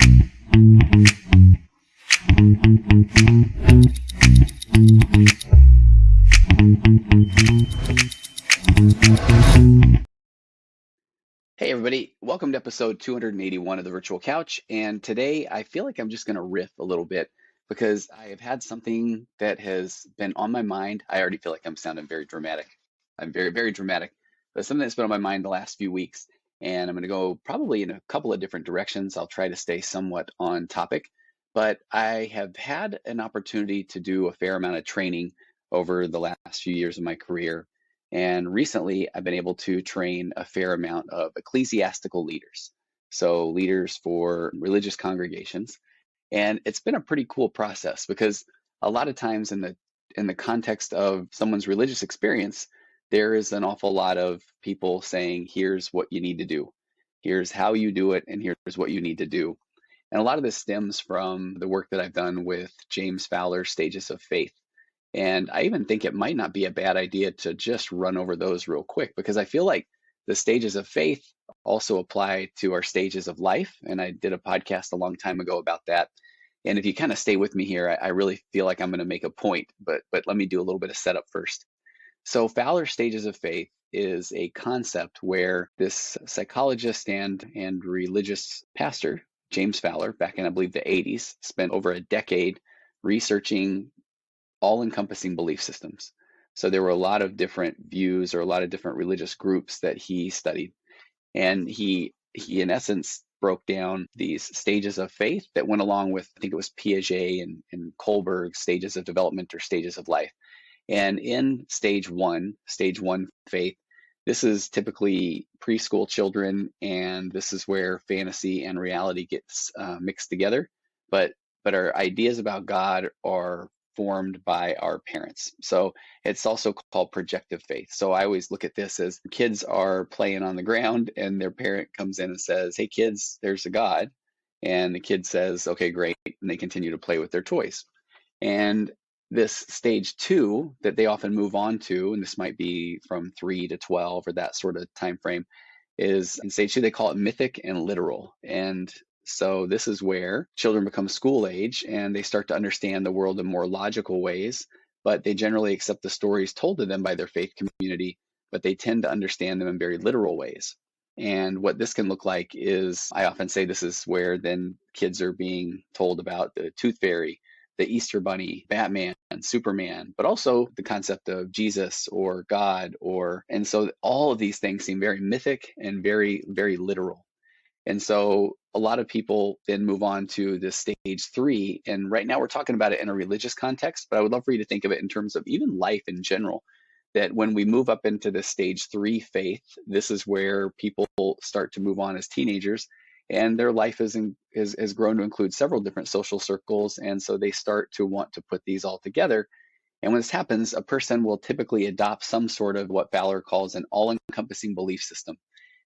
Hey everybody, welcome to episode 281 of the Virtual Couch. And today I feel like I'm just going to riff a little bit because I have had something that has been on my mind. I already feel like I'm sounding very dramatic. I'm very, very dramatic, but something that's been on my mind the last few weeks. And I'm going to go probably in a couple of different directions. I'll try to stay somewhat on topic, but I have had an opportunity to do a fair amount of training over the last few years of my career. And recently, I've been able to train a fair amount of ecclesiastical leaders, so leaders for religious congregations. And it's been a pretty cool process because a lot of times in the context of someone's religious experience, there is an awful lot of people saying, here's what you need to do, here's how you do it, and here's what you need to do. And a lot of this stems from the work that I've done with James Fowler's Stages of Faith. And I even think it might not be a bad idea to just run over those real quick because I feel like the stages of faith also apply to our stages of life. And I did a podcast a long time ago about that. And if you kind of stay with me here, I really feel like I'm going to make a point, but let me do a little bit of setup first. So Fowler's Stages of Faith is a concept where this psychologist and religious pastor, James Fowler, back in I believe the 80s, spent over a decade researching all-encompassing belief systems. So there were a lot of different views or a lot of different religious groups that he studied. And he in essence broke down these stages of faith that went along with, I think it was Piaget and Kohlberg's stages of development or stages of life. And in stage one faith, this is typically preschool children, and this is where fantasy and reality gets mixed together. But our ideas about God are formed by our parents. So it's also called projective faith. So I always look at this as kids are playing on the ground and their parent comes in and says, hey kids, there's a God. And the kid says, okay, great. And they continue to play with their toys. And this stage two that they often move on to, and this might be from 3 to 12 or that sort of time frame, is in stage two, they call it mythic and literal. And so this is where children become school age and they start to understand the world in more logical ways, but they generally accept the stories told to them by their faith community, but they tend to understand them in very literal ways. And what this can look like is, I often say this is where then kids are being told about the tooth fairy, the Easter Bunny, Batman, Superman, but also the concept of Jesus or God, and so all of these things seem very mythic and very, very literal. And so a lot of people then move on to the stage three. And right now we're talking about it in a religious context, but I would love for you to think of it in terms of even life in general. That when we move up into the stage three faith, this is where people start to move on as teenagers, and their life has grown to include several different social circles. And so they start to want to put these all together. And when this happens, a person will typically adopt some sort of what Fowler calls an all-encompassing belief system.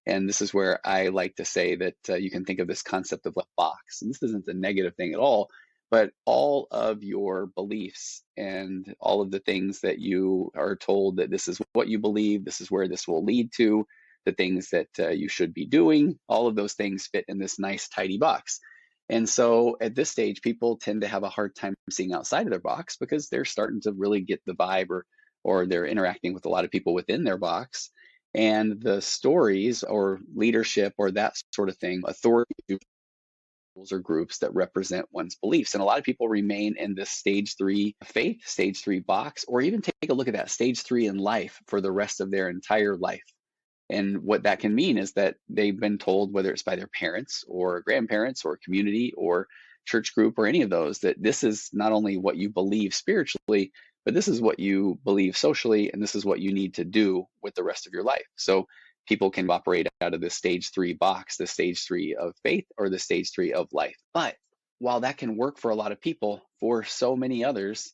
And this is where I like to say that you can think of this concept of a box. And this isn't a negative thing at all, but all of your beliefs and all of the things that you are told that this is what you believe, this is where this will lead to, the things that you should be doing, all of those things fit in this nice, tidy box. And so at this stage, people tend to have a hard time seeing outside of their box because they're starting to really get the vibe, or they're interacting with a lot of people within their box. And the stories or leadership or that sort of thing, authority or groups that represent one's beliefs. And a lot of people remain in this stage three faith, stage three box, or even take a look at that stage three in life for the rest of their entire life. And what that can mean is that they've been told, whether it's by their parents or grandparents or community or church group or any of those, that this is not only what you believe spiritually, but this is what you believe socially, and this is what you need to do with the rest of your life. So people can operate out of the stage three box, the stage three of faith or the stage three of life. But while that can work for a lot of people, for so many others,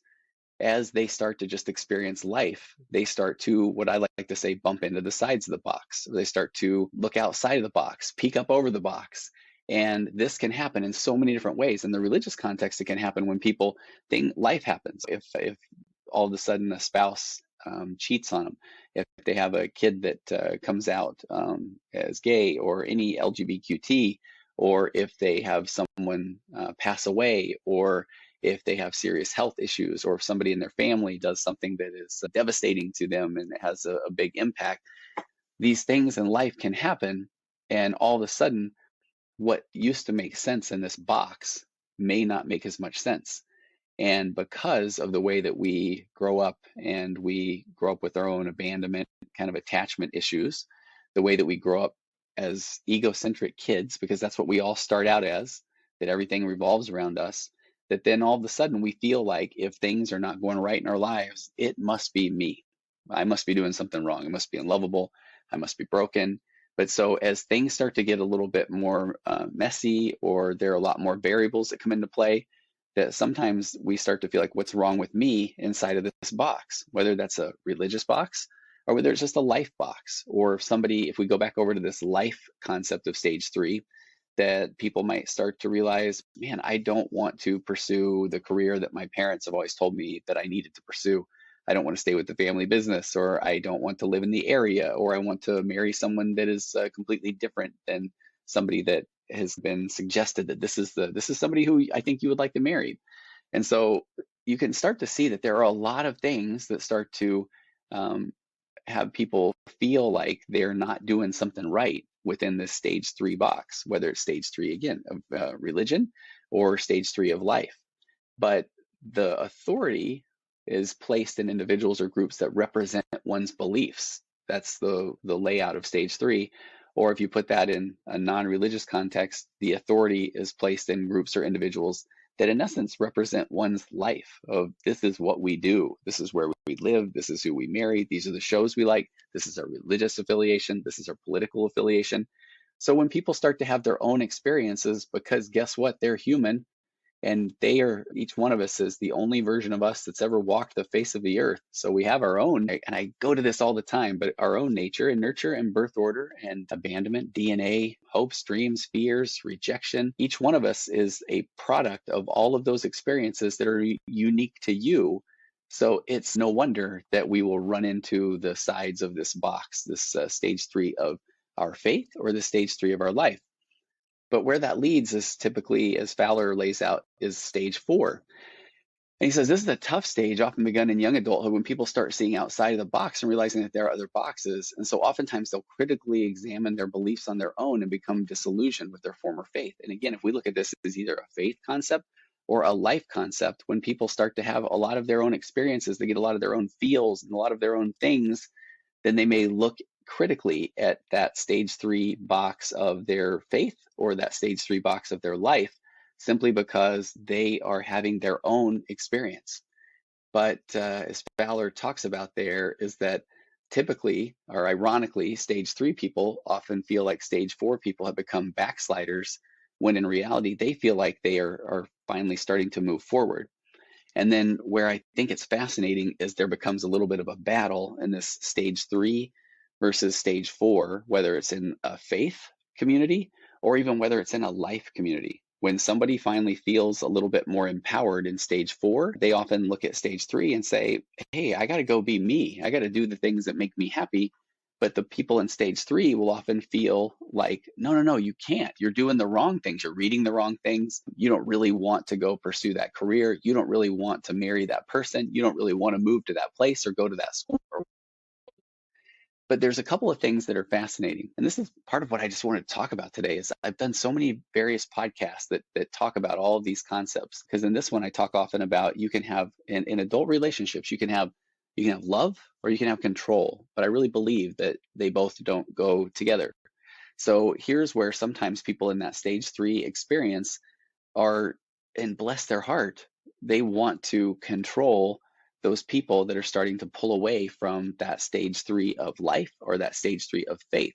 as they start to just experience life, they start to, what I like to say, bump into the sides of the box. They start to look outside of the box, peek up over the box. And this can happen in so many different ways. In the religious context, it can happen when people think life happens. If all of a sudden a spouse cheats on them, if they have a kid that comes out as gay, or any LGBTQT, or if they have someone pass away, or if they have serious health issues, or if somebody in their family does something that is devastating to them and it has a big impact. These things in life can happen, and all of a sudden, what used to make sense in this box may not make as much sense. And because of the way that we grow up, and we grow up with our own abandonment kind of attachment issues, the way that we grow up as egocentric kids, because that's what we all start out as, that everything revolves around us, that then all of a sudden we feel like if things are not going right in our lives, it must be me. I must be doing something wrong. I must be unlovable. I must be broken. But so as things start to get a little bit more messy, or there are a lot more variables that come into play, that sometimes we start to feel like, what's wrong with me inside of this box, whether that's a religious box or whether it's just a life box. Or if we go back over to this life concept of stage 3, that people might start to realize, man, I don't want to pursue the career that my parents have always told me that I needed to pursue. I don't want to stay with the family business, or I don't want to live in the area, or I want to marry someone that is completely different than somebody that has been suggested that this is somebody who I think you would like to marry. And so you can start to see that there are a lot of things that start to um, have people feel like they're not doing something right within this stage 3 box, whether it's stage 3 again of religion, or stage 3 of life. But the authority is placed in individuals or groups that represent one's beliefs. That's the layout of stage 3. Or if you put that in a non-religious context, the authority is placed in groups or individuals that in essence represent one's life, of this is what we do, this is where we live, this is who we marry, these are the shows we like, this is our religious affiliation, this is our political affiliation. So when people start to have their own experiences, because guess what, they're human, and each one of us is the only version of us that's ever walked the face of the earth. So we have our own, and I go to this all the time, but our own nature and nurture and birth order and abandonment, DNA, hopes, dreams, fears, rejection. Each one of us is a product of all of those experiences that are unique to you. So it's no wonder that we will run into the sides of this box, this stage 3 of our faith, or the stage 3 of our life. But where that leads is typically, as Fowler lays out, is stage 4. And he says this is a tough stage, often begun in young adulthood, when people start seeing outside of the box and realizing that there are other boxes. And so oftentimes they'll critically examine their beliefs on their own and become disillusioned with their former faith. And again, if we look at this as either a faith concept or a life concept, when people start to have a lot of their own experiences, they get a lot of their own feels and a lot of their own things, then they may look critically at that stage 3 box of their faith, or that stage 3 box of their life, simply because they are having their own experience. But as Fowler talks about there, is that typically, or ironically, stage 3 people often feel like stage 4 people have become backsliders, when in reality, they feel like they are finally starting to move forward. And then where I think it's fascinating is there becomes a little bit of a battle in this stage 3 versus stage 4, whether it's in a faith community or even whether it's in a life community. When somebody finally feels a little bit more empowered in stage 4, they often look at stage 3 and say, hey, I got to go be me. I got to do the things that make me happy. But the people in stage 3 will often feel like, no, no, no, you can't. You're doing the wrong things. You're reading the wrong things. You don't really want to go pursue that career. You don't really want to marry that person. You don't really want to move to that place or go to that school. But there's a couple of things that are fascinating. And this is part of what I just wanted to talk about today. Is I've done so many various podcasts that talk about all of these concepts. Because in this one, I talk often about, you can have in adult relationships, you can have love or you can have control. But I really believe that they both don't go together. So here's where sometimes people in that stage 3 experience are, and bless their heart, they want to control those people that are starting to pull away from that stage 3 of life, or that stage 3 of faith.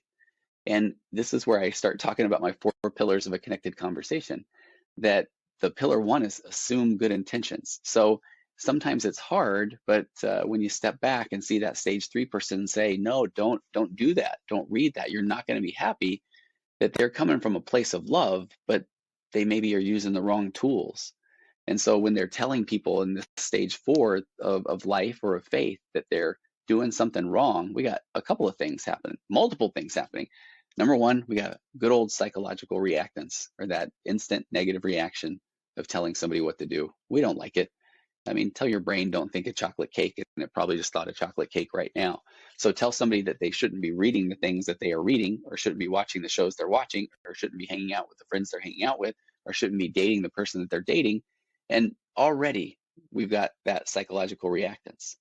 And this is where I start talking about my 4 pillars of a connected conversation, that the pillar 1 is assume good intentions. So sometimes it's hard, but when you step back and see that stage 3 person say, no, don't do that. Don't read that. You're not going to be happy, that they're coming from a place of love, but they maybe are using the wrong tools. And so when they're telling people in this stage 4 of life or of faith that they're doing something wrong, we got a couple of things happening, multiple things happening. Number one, we got good old psychological reactance, or that instant negative reaction of telling somebody what to do. We don't like it. I mean, tell your brain don't think a chocolate cake, and it probably just thought a chocolate cake right now. So tell somebody that they shouldn't be reading the things that they are reading, or shouldn't be watching the shows they're watching, or shouldn't be hanging out with the friends they're hanging out with, or shouldn't be dating the person that they're dating. And already we've got that psychological reactance.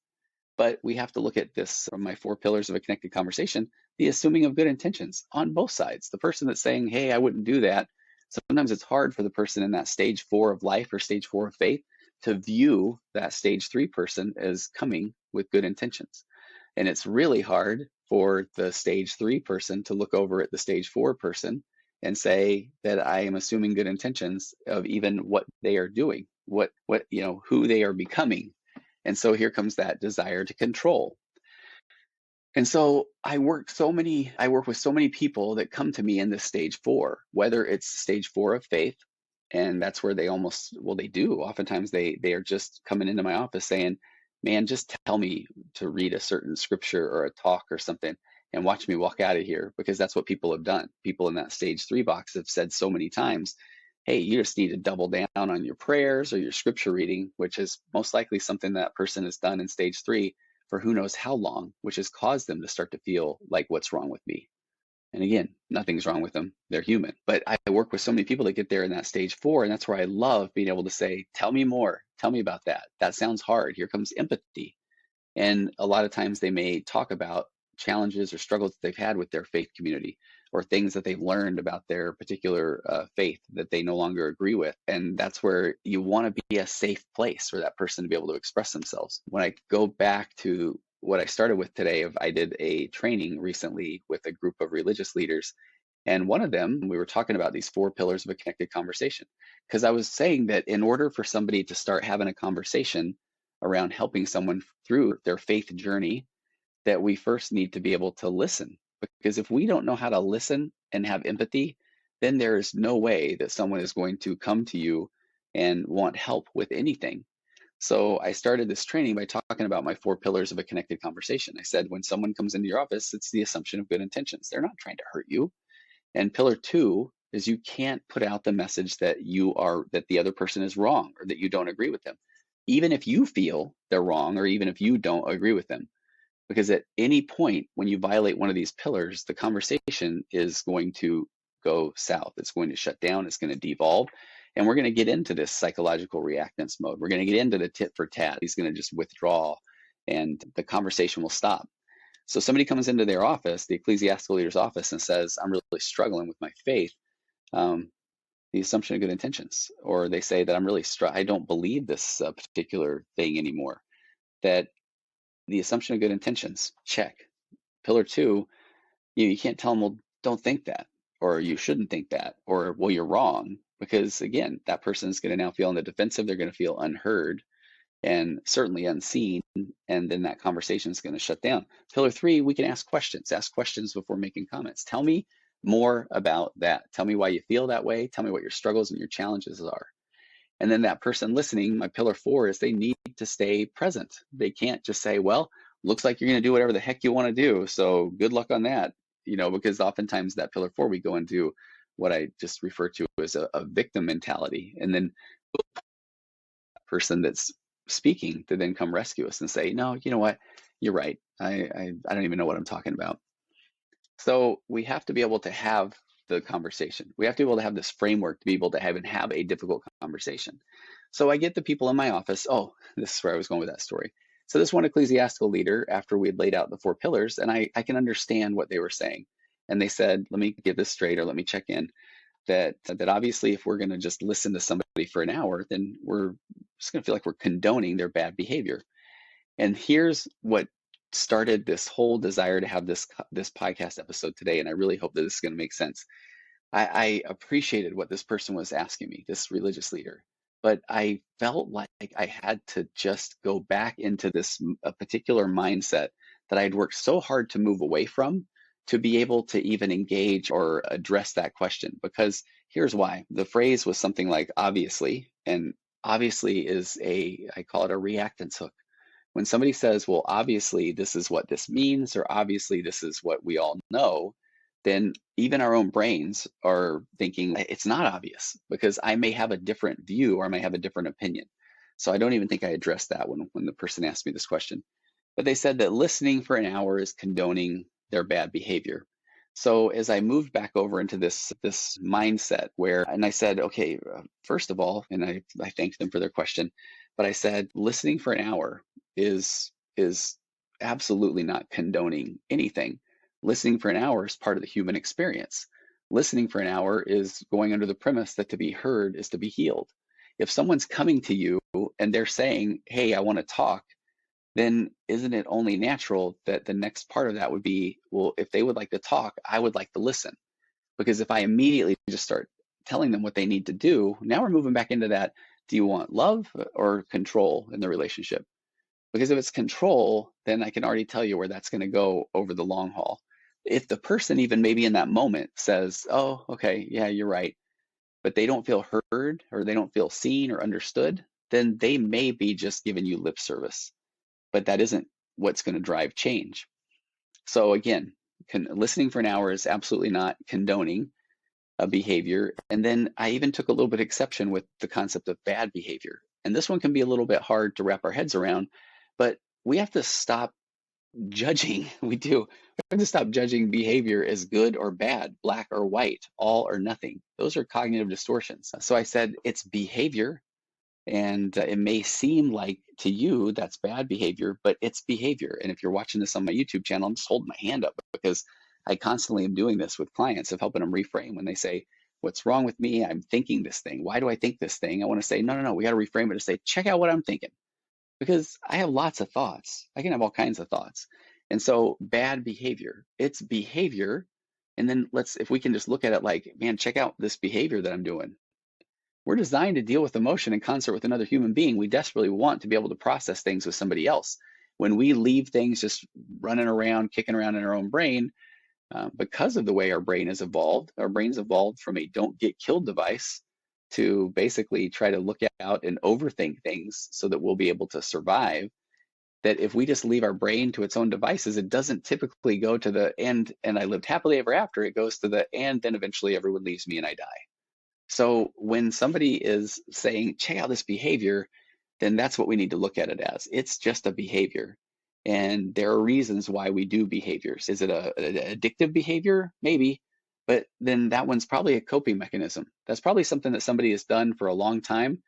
But we have to look at this from my four pillars of a connected conversation, the assuming of good intentions on both sides. The person that's saying, hey, I wouldn't do that. Sometimes it's hard for the person in that stage 4 of life or stage 4 of faith to view that stage 3 person as coming with good intentions. And it's really hard for the stage 3 person to look over at the stage 4 person and say that I am assuming good intentions of even what they are doing, who they are becoming. And so here comes that desire to control. And so I work with so many people that come to me in this stage 4, whether it's stage 4 of faith, and that's where they do. Oftentimes they are just coming into my office saying, man, just tell me to read a certain scripture or a talk or something and watch me walk out of here, because that's what people have done. People in that stage 3 box have said so many times, hey, you just need to double down on your prayers or your scripture reading, which is most likely something that person has done in stage 3 for who knows how long, which has caused them to start to feel like, what's wrong with me? And again, nothing's wrong with them. They're human. But I work with so many people that get there in that stage 4, and that's where I love being able to say, tell me more. Tell me about that. That sounds hard. Here comes empathy. And a lot of times they may talk about challenges or struggles that they've had with their faith community, or things that they've learned about their particular faith that they no longer agree with. And that's where you want to be a safe place for that person to be able to express themselves. When I go back to what I started with today, I did a training recently with a group of religious leaders. And one of them, we were talking about these 4 pillars of a connected conversation, because I was saying that in order for somebody to start having a conversation around helping someone through their faith journey, that we first need to be able to listen. Because if we don't know how to listen and have empathy, then there is no way that someone is going to come to you and want help with anything. So I started this training by talking about my 4 pillars of a connected conversation. I said, when someone comes into your office, it's the assumption of good intentions. They're not trying to hurt you. And pillar 2 is you can't put out the message that the other person is wrong, or that you don't agree with them, even if you feel they're wrong, or even if you don't agree with them. Because at any point when you violate one of these pillars, the conversation is going to go south. It's going to shut down. It's going to devolve. And we're going to get into this psychological reactance mode. We're going to get into the tit for tat. He's going to just withdraw and the conversation will stop. So somebody comes into their office, the ecclesiastical leader's office, and says, I'm really struggling with my faith. The assumption of good intentions. Or they say that I don't believe this particular thing anymore. That the assumption of good intentions, check. Pillar 2, you can't tell them, well, don't think that, or you shouldn't think that, or, well, you're wrong. Because again, that person is going to now feel on the defensive. They're going to feel unheard and certainly unseen. And then that conversation is going to shut down. Pillar 3, we can ask questions before making comments. Tell me more about that. Tell me why you feel that way. Tell me what your struggles and your challenges are. And then that person listening, my pillar 4, is they need to stay present. They can't just say, well, looks like you're going to do whatever the heck you want to do, so good luck on that. Because oftentimes that pillar 4, we go into what I just refer to as a victim mentality. And then the person that's speaking to then come rescue us and say, no, you know what? You're right. I don't even know what I'm talking about. So we have to be able to have the conversation. We have to be able to have this framework to be able to have a difficult conversation. So I get the people in my office. Oh, this is where I was going with that story. So this one ecclesiastical leader, after we had laid out the 4 pillars, and I can understand what they were saying. And they said, let me get this straight, or let me check in, that obviously if we're going to just listen to somebody for an hour, then we're just going to feel like we're condoning their bad behavior. And here's what started this whole desire to have this podcast episode today, and I really hope that this is going to make sense. I appreciated what this person was asking me, this religious leader, but I felt like I had to just go back into this a particular mindset that I had worked so hard to move away from, to be able to even engage or address that question. Because here's why. The phrase was something like obviously, and obviously is I call it a reactance hook. When somebody says, well, obviously this is what this means, or obviously this is what we all know, then even our own brains are thinking it's not obvious because I may have a different view or I may have a different opinion. So I don't even think I addressed that when the person asked me this question. But they said that listening for an hour is condoning their bad behavior. So as I moved back over into this mindset where, and I said, okay, first of all, and I thanked them for their question, but I said listening for an hour is absolutely not condoning anything. Listening for an hour is part of the human experience. Listening for an hour is going under the premise that to be heard is to be healed. If someone's coming to you and they're saying, hey, I want to talk, then isn't it only natural that the next part of that would be, well, if they would like to talk, I would like to listen. Because if I immediately just start telling them what they need to do, now we're moving back into that. Do you want love or control in the relationship? Because if it's control, then I can already tell you where that's going to go over the long haul. If the person, even maybe in that moment, says, oh, okay, yeah, you're right, but they don't feel heard or they don't feel seen or understood, then they may be just giving you lip service, but that isn't what's going to drive change. So again, listening for an hour is absolutely not condoning a behavior. And then I even took a little bit of exception with the concept of bad behavior. And this one can be a little bit hard to wrap our heads around, but we have to stop judging. We do. We have to stop judging behavior as good or bad, black or white, all or nothing. Those are cognitive distortions. So I said it's behavior. And it may seem like to you that's bad behavior, but it's behavior. And if you're watching this on my YouTube channel, I'm just holding my hand up because I constantly am doing this with clients of helping them reframe when they say, what's wrong with me? I'm thinking this thing. Why do I think this thing? I want to say, no, no, no, we got to reframe it to say, check out what I'm thinking because I have lots of thoughts. I can have all kinds of thoughts. And so bad behavior, it's behavior. And then if we can just look at it like, man, check out this behavior that I'm doing. We're designed to deal with emotion in concert with another human being. We desperately want to be able to process things with somebody else. When we leave things just running around, kicking around in our own brain, because of the way our brain has evolved, our brain's evolved from a don't get killed device to basically try to look out and overthink things so that we'll be able to survive. That if we just leave our brain to its own devices, it doesn't typically go to the end and I lived happily ever after. It goes to the and then eventually everyone leaves me and I die. So when somebody is saying, check out this behavior, then that's what we need to look at it as. It's just a behavior. And there are reasons why we do behaviors. Is it an addictive behavior? Maybe. But then that one's probably a coping mechanism. That's probably something that somebody has done for a long time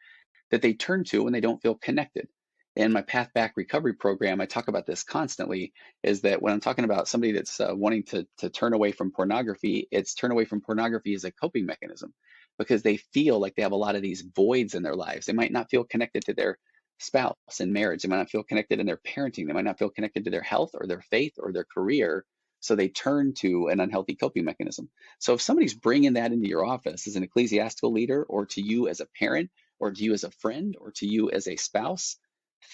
that they turn to when they don't feel connected. In my Path Back Recovery program, I talk about this constantly, is that when I'm talking about somebody that's wanting to turn away from pornography, it's turn away from pornography as a coping mechanism because they feel like they have a lot of these voids in their lives. They might not feel connected to their spouse in marriage. They might not feel connected in their parenting. They might not feel connected to their health or their faith or their career. So they turn to an unhealthy coping mechanism. So if somebody's bringing that into your office as an ecclesiastical leader or to you as a parent, or to you as a friend or to you as a spouse,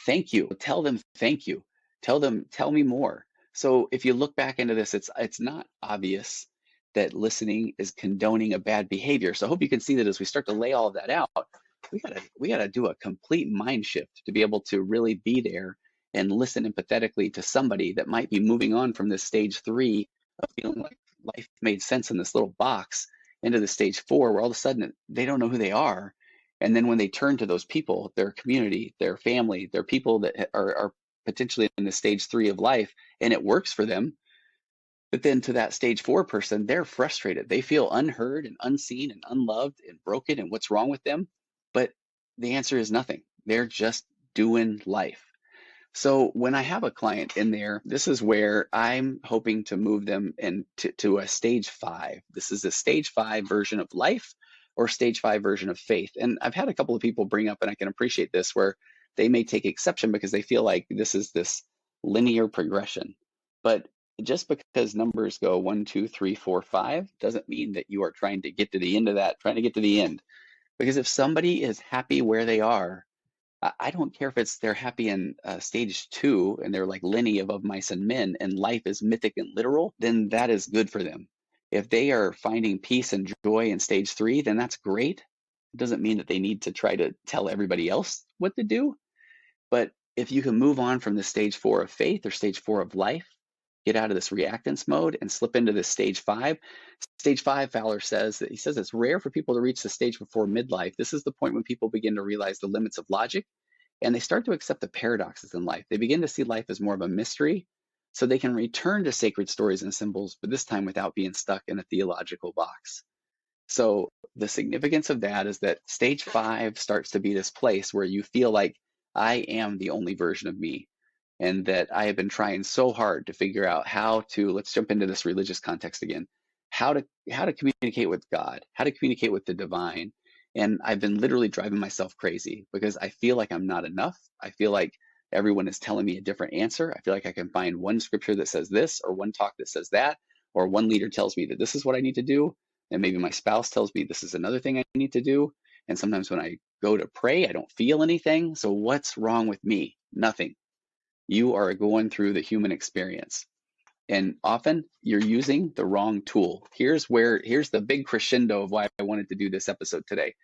thank you. Tell them thank you. Tell them, tell me more. So if you look back into this, it's not obvious that listening is condoning a bad behavior. So I hope you can see that as we start to lay all of that out, we gotta do a complete mind shift to be able to really be there and listen empathetically to somebody that might be moving on from this stage 3 of feeling like life made sense in this little box into the stage 4 where all of a sudden they don't know who they are. And then when they turn to those people, their community, their family, their people that are potentially in the stage 3 of life, and it works for them. But then to that stage 4 person, they're frustrated. They feel unheard and unseen and unloved and broken and what's wrong with them. But the answer is nothing. They're just doing life. So when I have a client in there, this is where I'm hoping to move them to a stage 5. This is a stage 5 version of life or stage 5 version of faith. And I've had a couple of people bring up, and I can appreciate this, where they may take exception because they feel like this is this linear progression. But just because numbers go 1, 2, 3, 4, 5 doesn't mean that you are trying to get to the end of that, trying to get to the end. Because if somebody is happy where they are, I don't care if it's they're happy in stage 2 and they're like Lenny above mice and men and life is mythic and literal, then that is good for them. If they are finding peace and joy in stage 3, then that's great. It doesn't mean that they need to try to tell everybody else what to do. But if you can move on from the stage 4 of faith or stage 4 of life, get out of this reactance mode and slip into this stage 5. Stage 5, Fowler says that he says it's rare for people to reach the stage before midlife. This is the point when people begin to realize the limits of logic and they start to accept the paradoxes in life. They begin to see life as more of a mystery so they can return to sacred stories and symbols, but this time without being stuck in a theological box. So the significance of that is that stage 5 starts to be this place where you feel like I am the only version of me, and that I have been trying so hard to figure out how to, let's jump into this religious context again, how to communicate with God, how to communicate with the divine. And I've been literally driving myself crazy because I feel like I'm not enough. I feel like everyone is telling me a different answer. I feel like I can find one scripture that says this, or one talk that says that, or one leader tells me that this is what I need to do, and maybe my spouse tells me this is another thing I need to do. And sometimes when I go to pray, I don't feel anything. So what's wrong with me? Nothing. You are going through the human experience. And often you're using the wrong tool. Here's the big crescendo of why I wanted to do this episode today.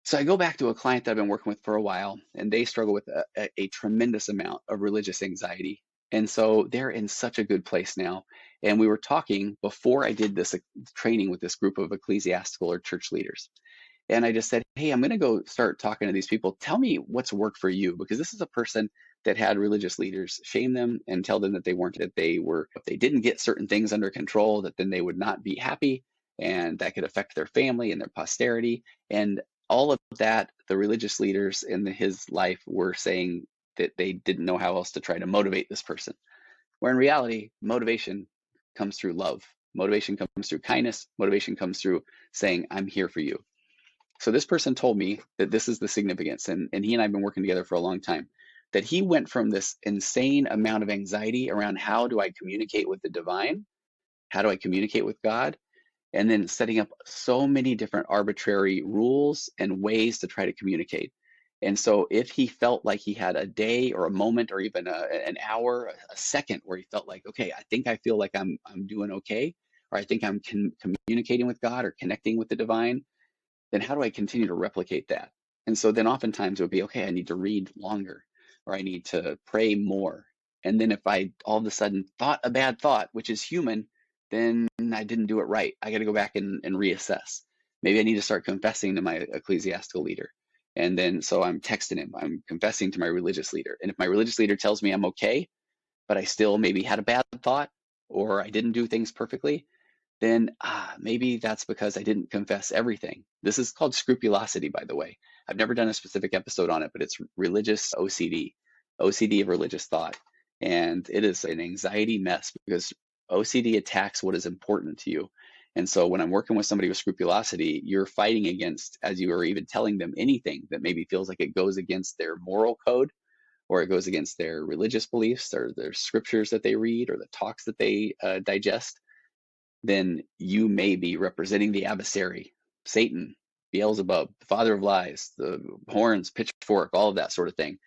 So I go back to a client that I've been working with for a while, and they struggle with a tremendous amount of religious anxiety. And so they're in such a good place now. And we were talking before I did this training with this group of ecclesiastical or church leaders. And I just said, hey, I'm going to go start talking to these people. Tell me what's worked for you, because this is a person that had religious leaders shame them and tell them that they weren't, that they were, if they didn't get certain things under control, that then they would not be happy, and that could affect their family and their posterity. And all of that, the religious leaders in his life were saying that they didn't know how else to try to motivate this person. Where in reality, motivation comes through love. Motivation comes through kindness. Motivation comes through saying, I'm here for you. So this person told me that this is the significance, and he and I have been working together for a long time, that he went from this insane amount of anxiety around how do I communicate with the divine, how do I communicate with God, and then setting up so many different arbitrary rules and ways to try to communicate. And so if he felt like he had a day or a moment or even an hour, a second where he felt like, okay, I think I feel like I'm doing okay, or I think I'm communicating with God or connecting with the divine, then how do I continue to replicate that? And so then oftentimes it would be, okay, I need to read longer, or I need to pray more. And then if I all of a sudden thought a bad thought, which is human, then I didn't do it right. I got to go back and reassess. Maybe I need to start confessing to my ecclesiastical leader. And then so I'm texting him, I'm confessing to my religious leader. And if my religious leader tells me I'm okay, but I still maybe had a bad thought, or I didn't do things perfectly, then maybe that's because I didn't confess everything. This is called scrupulosity, by the way. I've never done a specific episode on it, but it's religious OCD, OCD of religious thought. And it is an anxiety mess because OCD attacks what is important to you. And so when I'm working with somebody with scrupulosity, you're fighting against, as you are even telling them anything that maybe feels like it goes against their moral code, or it goes against their religious beliefs, or their scriptures that they read, or the talks that they digest, then you may be representing the adversary, Satan, Beelzebub, the father of lies, the horns, pitchfork, all of that sort of thing.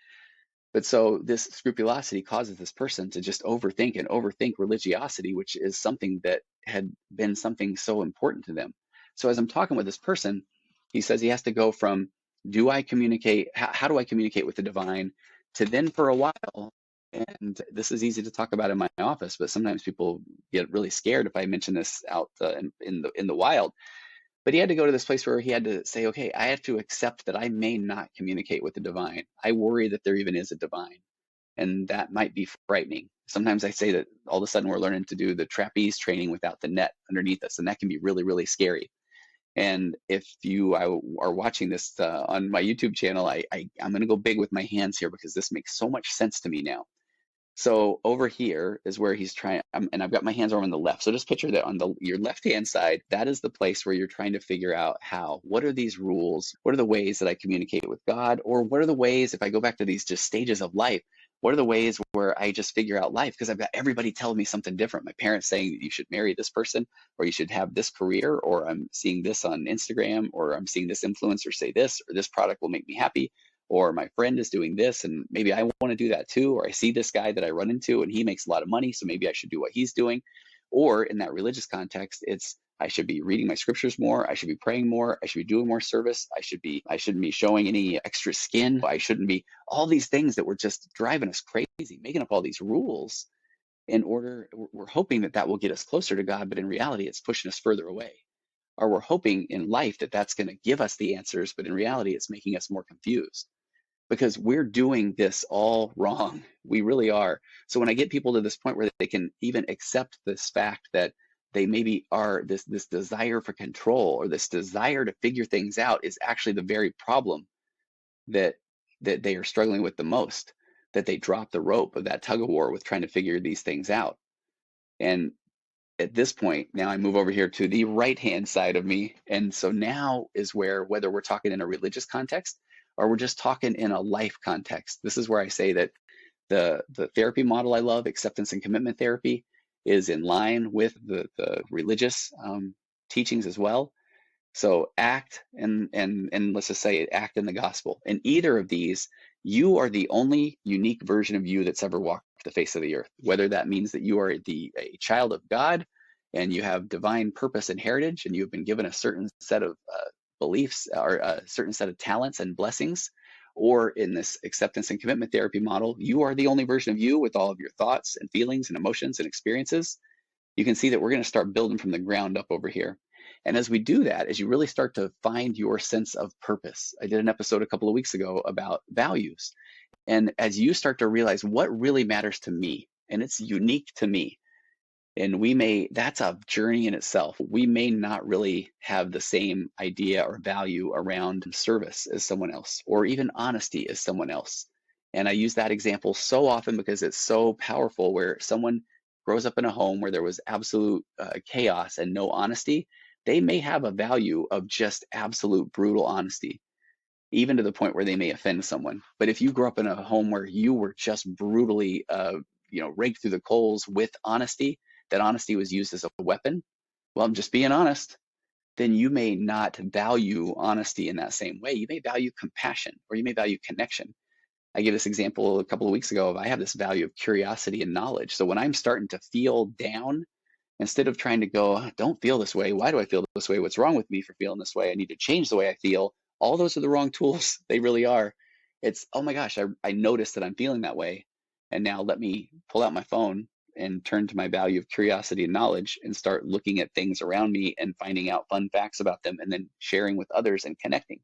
But so this scrupulosity causes this person to just overthink and overthink religiosity, which is something that had been something so important to them. So as I'm talking with this person, he says he has to go from, do I communicate, how do I communicate with the divine, to then for a while, and this is easy to talk about in my office, but sometimes people get really scared if I mention this out in the wild. But he had to go to this place where he had to say, okay, I have to accept that I may not communicate with the divine. I worry that there even is a divine, and that might be frightening. Sometimes I say that all of a sudden we're learning to do the trapeze training without the net underneath us, and that can be really, really scary. And if you are watching this on my YouTube channel, I'm going to go big with my hands here because this makes so much sense to me now. So over here is where he's trying, and I've got my hands over on the left. So just picture that on your left-hand side, that is the place where you're trying to figure out what are these rules? What are the ways that I communicate with God? Or what are the ways, if I go back to these just stages of life, what are the ways where I just figure out life? Because I've got everybody telling me something different. My parents saying that you should marry this person, or you should have this career, or I'm seeing this on Instagram, or I'm seeing this influencer say this, or this product will make me happy, or my friend is doing this and maybe I want to do that too, or I see this guy that I run into and he makes a lot of money, so maybe I should do what he's doing. Or in that religious context, it's I should be reading my scriptures more, I should be praying more, I should be doing more service, I shouldn't be showing any extra skin, I shouldn't be, all these things that were just driving us crazy, making up all these rules. We're hoping that that will get us closer to God, but in reality, it's pushing us further away. Or we're hoping in life that that's going to give us the answers, but in reality, it's making us more confused because we're doing this all wrong. We really are. So when I get people to this point where they can even accept this fact that they maybe are this desire for control or this desire to figure things out is actually the very problem that they are struggling with the most, that they drop the rope of that tug of war with trying to figure these things out. And at this point, now I move over here to the right-hand side of me. And so now is where, whether we're talking in a religious context or we're just talking in a life context, this is where I say that the therapy model I love, acceptance and commitment therapy, is in line with the religious teachings as well. So act and let's just say act in the gospel. In either of these, you are the only unique version of you that's ever walked the face of the earth. Whether that means that you are a child of God and you have divine purpose and heritage, and you have been given a certain set of beliefs or a certain set of talents and blessings, or in this acceptance and commitment therapy model, you are the only version of you with all of your thoughts and feelings and emotions and experiences. You can see that we're going to start building from the ground up over here. And as we do that, as you really start to find your sense of purpose, I did an episode a couple of weeks ago about values. And as you start to realize what really matters to me, and it's unique to me, and that's a journey in itself. We may not really have the same idea or value around service as someone else, or even honesty as someone else. And I use that example so often because it's so powerful, where someone grows up in a home where there was absolute chaos and no honesty. They may have a value of just absolute brutal honesty, even to the point where they may offend someone. But if you grew up in a home where you were just brutally, raked through the coals with honesty, that honesty was used as a weapon, well, I'm just being honest, then you may not value honesty in that same way. You may value compassion, or you may value connection. I gave this example a couple of weeks ago of I have this value of curiosity and knowledge. So when I'm starting to feel down, instead of trying to go, "Ah, don't feel this way. Why do I feel this way? What's wrong with me for feeling this way? I need to change the way I feel." All those are the wrong tools. They really are. It's, oh my gosh, I noticed that I'm feeling that way. And now let me pull out my phone and turn to my value of curiosity and knowledge and start looking at things around me and finding out fun facts about them and then sharing with others and connecting.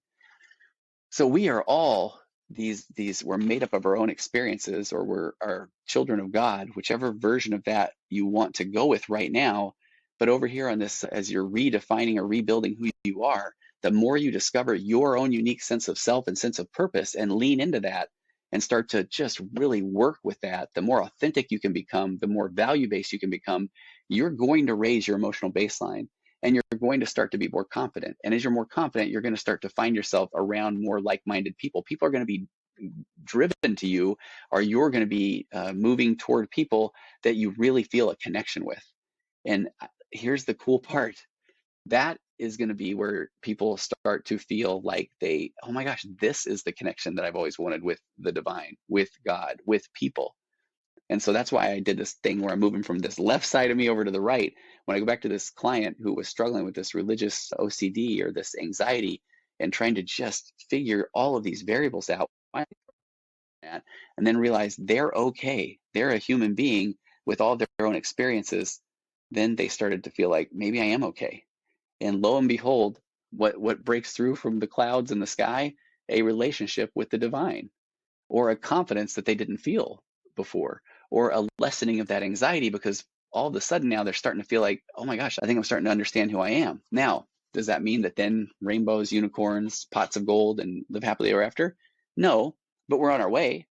So we are all we're made up of our own experiences, or we're our children of God, whichever version of that you want to go with right now. But over here on this, as you're redefining or rebuilding who you are, the more you discover your own unique sense of self and sense of purpose and lean into that and start to just really work with that, the more authentic you can become, the more value-based you can become. You're going to raise your emotional baseline, and you're going to start to be more confident. And as you're more confident, you're going to start to find yourself around more like-minded people. People are going to be driven to you, or you're going to be moving toward people that you really feel a connection with. And here's the cool part. That is going to be where people start to feel like oh my gosh, this is the connection that I've always wanted with the divine, with God, with people. And so that's why I did this thing where I'm moving from this left side of me over to the right. When I go back to this client who was struggling with this religious OCD or this anxiety and trying to just figure all of these variables out, and then realize they're okay, they're a human being with all their own experiences, then they started to feel like maybe I am okay. And lo and behold, what breaks through from the clouds in the sky? A relationship with the divine, or a confidence that they didn't feel before, or a lessening of that anxiety, because all of a sudden now they're starting to feel like, oh my gosh, I think I'm starting to understand who I am. Now, does that mean that then rainbows, unicorns, pots of gold, and live happily ever after? No, but we're on our way,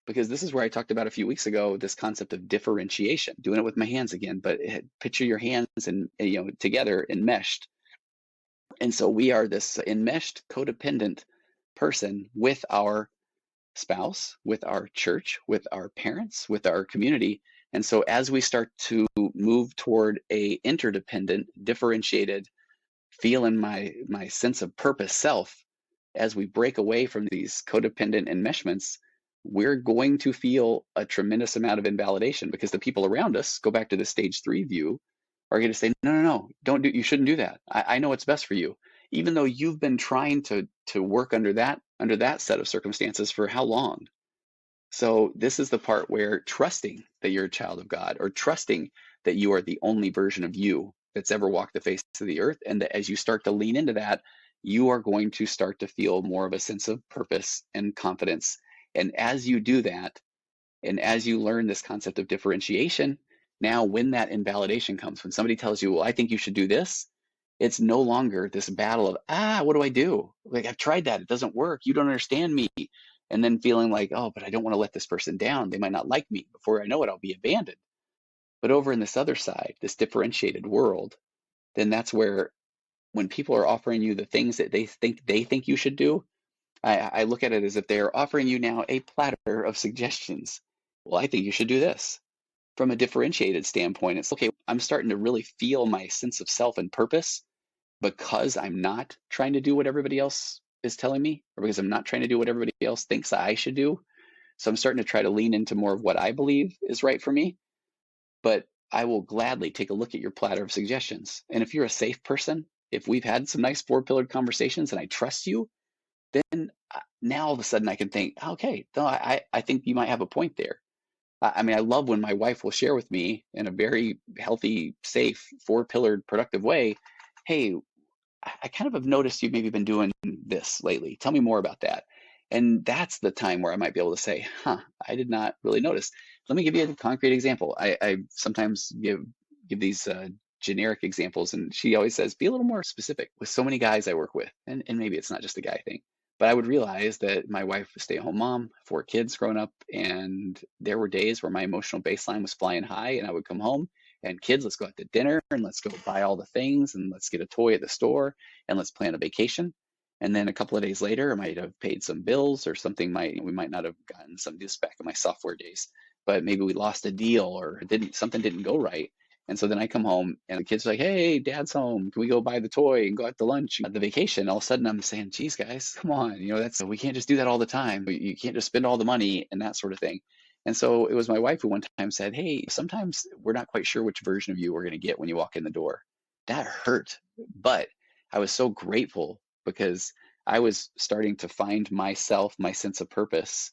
because this is where I talked about a few weeks ago, this concept of differentiation, doing it with my hands again, but picture your hands and together enmeshed. And so we are this enmeshed, codependent person with our spouse, with our church, with our parents, with our community. And so as we start to move toward a interdependent, differentiated, feel in my sense of purpose self, as we break away from these codependent enmeshments, we're going to feel a tremendous amount of invalidation, because the people around us, go back to the stage 3 view, are going to say, no, no, no, you shouldn't do that. I know what's best for you. Even though you've been trying to work under that set of circumstances for how long? So this is the part where trusting that you're a child of God, or trusting that you are the only version of you that's ever walked the face of the earth, and that as you start to lean into that, you are going to start to feel more of a sense of purpose and confidence. And as you do that, and as you learn this concept of differentiation, now when that invalidation comes, when somebody tells you, well, I think you should do this, it's no longer this battle of, what do I do? Like, I've tried that. It doesn't work. You don't understand me. And then feeling like, oh, but I don't want to let this person down. They might not like me. Before I know it, I'll be abandoned. But over in this other side, this differentiated world, then that's where when people are offering you the things that they think you should do, I look at it as if they're offering you now a platter of suggestions. Well, I think you should do this. From a differentiated standpoint, it's okay, I'm starting to really feel my sense of self and purpose because I'm not trying to do what everybody else is telling me, or because I'm not trying to do what everybody else thinks I should do. So I'm starting to try to lean into more of what I believe is right for me. But I will gladly take a look at your platter of suggestions. And if you're a safe person, if we've had some nice four-pillared conversations and I trust you, then now all of a sudden I can think, okay, no, I think you might have a point there. I mean, I love when my wife will share with me in a very healthy, safe, four-pillared, productive way, hey, I kind of have noticed you've maybe been doing this lately. Tell me more about that. And that's the time where I might be able to say, I did not really notice. Let me give you a concrete example. I sometimes give these generic examples, and she always says, be a little more specific. With so many guys I work with, and maybe it's not just a guy thing, but I would realize that my wife was a stay-at-home mom, 4 kids growing up, and there were days where my emotional baseline was flying high, and I would come home and kids, let's go out to dinner and let's go buy all the things and let's get a toy at the store and let's plan a vacation. And then a couple of days later, I might have paid some bills or something. We might not have gotten some of this back in my software days, but maybe we lost a deal or something didn't go right. And so then I come home and the kids are like, hey, dad's home. Can we go buy the toy and go out to lunch at the vacation? All of a sudden I'm saying, geez, guys, come on. We can't just do that all the time. You can't just spend all the money and that sort of thing. And so it was my wife who one time said, hey, sometimes we're not quite sure which version of you we're going to get when you walk in the door. That hurt. But I was so grateful because I was starting to find myself, my sense of purpose,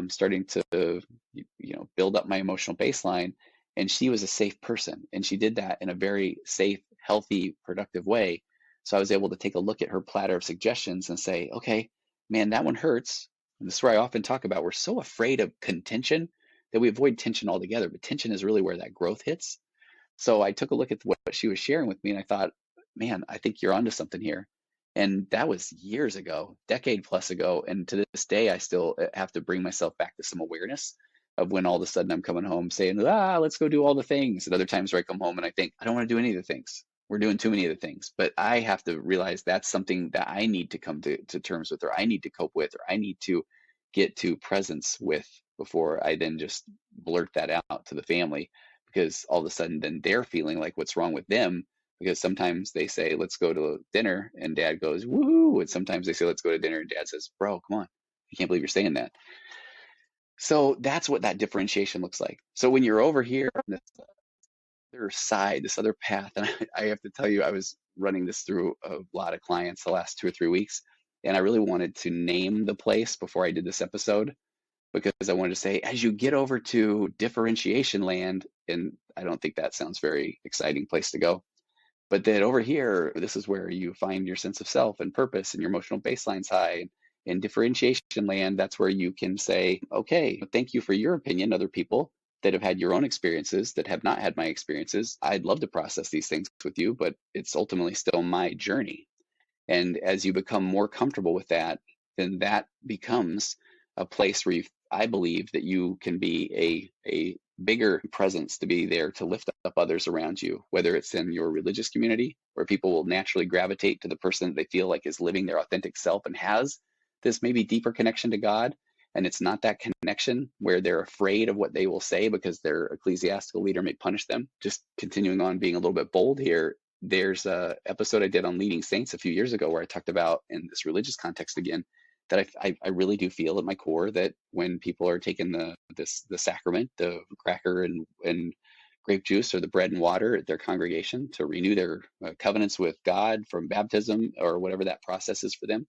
starting to build up my emotional baseline. And she was a safe person. And she did that in a very safe, healthy, productive way. So I was able to take a look at her platter of suggestions and say, okay, man, that one hurts. And this is where I often talk about we're so afraid of contention that we avoid tension altogether. But tension is really where that growth hits. So I took a look at what she was sharing with me and I thought, man, I think you're onto something here. And that was years ago, decade plus ago. And to this day, I still have to bring myself back to some awareness of when all of a sudden I'm coming home saying, let's go do all the things. And other times where I come home and I think, I don't want to do any of the things. We're doing too many of the things. But I have to realize that's something that I need to come to terms with, or I need to cope with, or I need to get to presence with before I then just blurt that out to the family, because all of a sudden then they're feeling like what's wrong with them, because sometimes they say let's go to dinner and dad goes woohoo, and sometimes they say let's go to dinner and dad says, bro, come on, I can't believe you're saying that. So that's what that differentiation looks like. So when you're over here on this other side, this other path, and I have to tell you, I was running this through a lot of clients the last 2 or 3 weeks, and I really wanted to name the place before I did this episode, because I wanted to say, as you get over to differentiation land, and I don't think that sounds very exciting place to go, but that over here, this is where you find your sense of self and purpose and your emotional baseline's high. In differentiation land, that's where you can say, okay, thank you for your opinion, other people that have had your own experiences that have not had my experiences. I'd love to process these things with you, but it's ultimately still my journey. And as you become more comfortable with that, then that becomes a place where I believe that you can be a bigger presence to be there to lift up others around you, whether it's in your religious community where people will naturally gravitate to the person that they feel like is living their authentic self and has this maybe deeper connection to God. And it's not that connection where they're afraid of what they will say because their ecclesiastical leader may punish them. Just continuing on being a little bit bold here, there's a episode I did on leading saints a few years ago where I talked about in this religious context again that I really do feel at my core that when people are taking the sacrament, the cracker and grape juice or the bread and water at their congregation to renew their covenants with God from baptism or whatever that process is for them,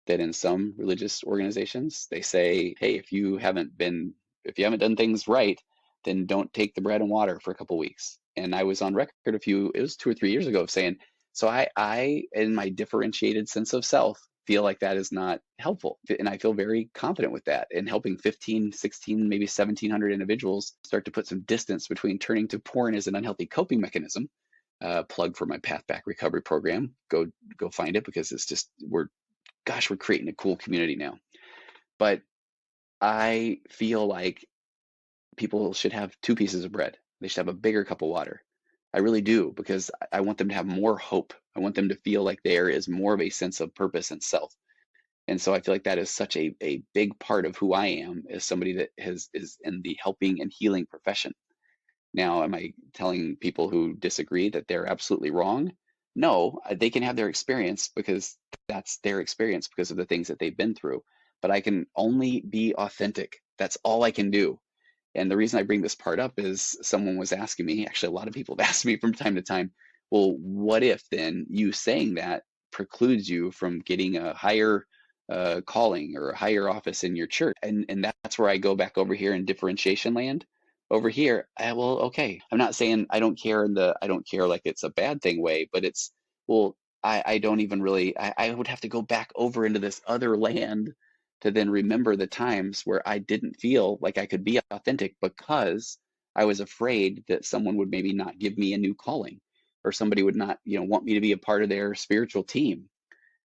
that in some religious organizations, they say, hey, if you haven't done things right, then don't take the bread and water for a couple weeks. And I was on record it was 2 or 3 years ago of saying, so in my differentiated sense of self, feel like that is not helpful. And I feel very confident with that in helping 15, 16, maybe 1,700 individuals start to put some distance between turning to porn as an unhealthy coping mechanism. Plug for my Path Back Recovery program. Go find it, because it's just, we're creating a cool community now. But I feel like people should have two pieces of bread. They should have a bigger cup of water. I really do, because I want them to have more hope. I want them to feel like there is more of a sense of purpose and self. And so I feel like that is such a big part of who I am, as somebody that is in the helping and healing profession. Now, am I telling people who disagree that they're absolutely wrong? No, they can have their experience, because that's their experience because of the things that they've been through. But I can only be authentic. That's all I can do. And the reason I bring this part up is someone was asking me, actually, a lot of people have asked me from time to time, well, what if then you saying that precludes you from getting a higher calling or a higher office in your church? And that's where I go back over here in differentiation land. Over here, well, okay, I'm not saying I don't care I don't care like it's a bad thing way, but it's, well, I don't even really, I would have to go back over into this other land to then remember the times where I didn't feel like I could be authentic, because I was afraid that someone would maybe not give me a new calling, or somebody would not, want me to be a part of their spiritual team.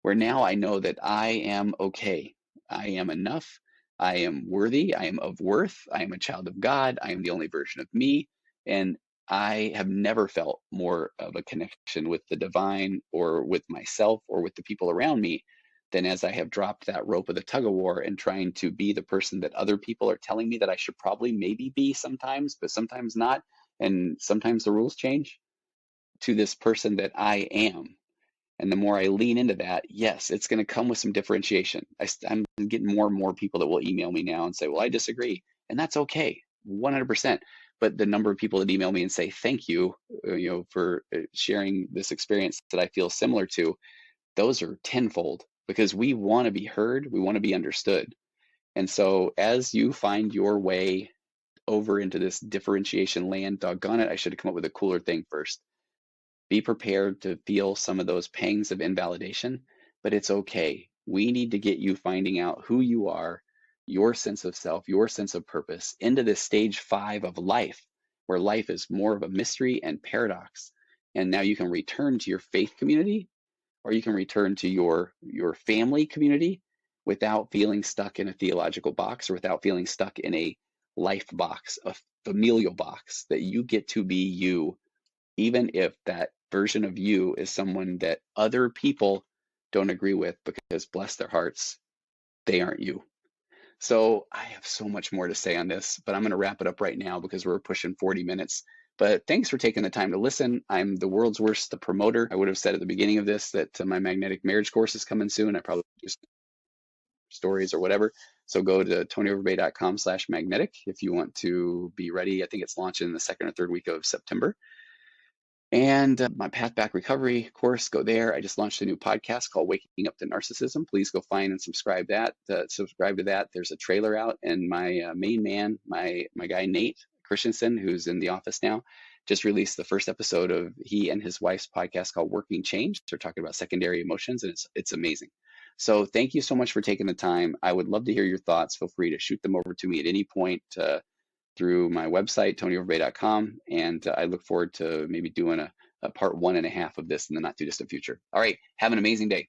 Where now I know that I am okay. I am enough. I am worthy. I am of worth. I am a child of God. I am the only version of me. And I have never felt more of a connection with the divine, or with myself, or with the people around me, than as I have dropped that rope of the tug of war and trying to be the person that other people are telling me that I should probably maybe be sometimes, but sometimes not. And sometimes the rules change, to this person that I am. And the more I lean into that, yes, it's going to come with some differentiation. I'm getting more and more people that will email me now and say, well, I disagree. And that's okay, 100%. But the number of people that email me and say, thank you, for sharing this experience that I feel similar to, those are tenfold, because we want to be heard. We want to be understood. And so as you find your way over into this differentiation land, doggone it, I should have come up with a cooler thing first. Be prepared to feel some of those pangs of invalidation, but it's okay. We need to get you finding out who you are, your sense of self, your sense of purpose, into this stage 5 of life, where life is more of a mystery and paradox. And now you can return to your faith community, or you can return to your family community, without feeling stuck in a theological box, or without feeling stuck in a life box, a familial box, that you get to be you, even if that version of you is someone that other people don't agree with, because bless their hearts, they aren't you. So I have so much more to say on this, but I'm going to wrap it up right now, because we're pushing 40 minutes. But thanks for taking the time to listen. I'm the world's worst promoter. I would have said at the beginning of this that my magnetic marriage course is coming soon. I probably do some stories or whatever. So go to tonyoverbay.com/magnetic if you want to be ready. I think it's launching in the second or third week of September. And my Path Back Recovery course, go there. I just launched a new podcast called Waking Up to Narcissism. Please go find and subscribe to that. There's a trailer out, and my main man, my guy Nate Christensen, who's in the office now, just released the first episode of he and his wife's podcast called Working Change. They're talking about secondary emotions, and it's amazing. So thank you so much for taking the time. I would love to hear your thoughts. Feel free to shoot them over to me at any point through my website, tonyoverbay.com. And I look forward to maybe doing a part 1.5 of this in the not too distant future. All right. Have an amazing day.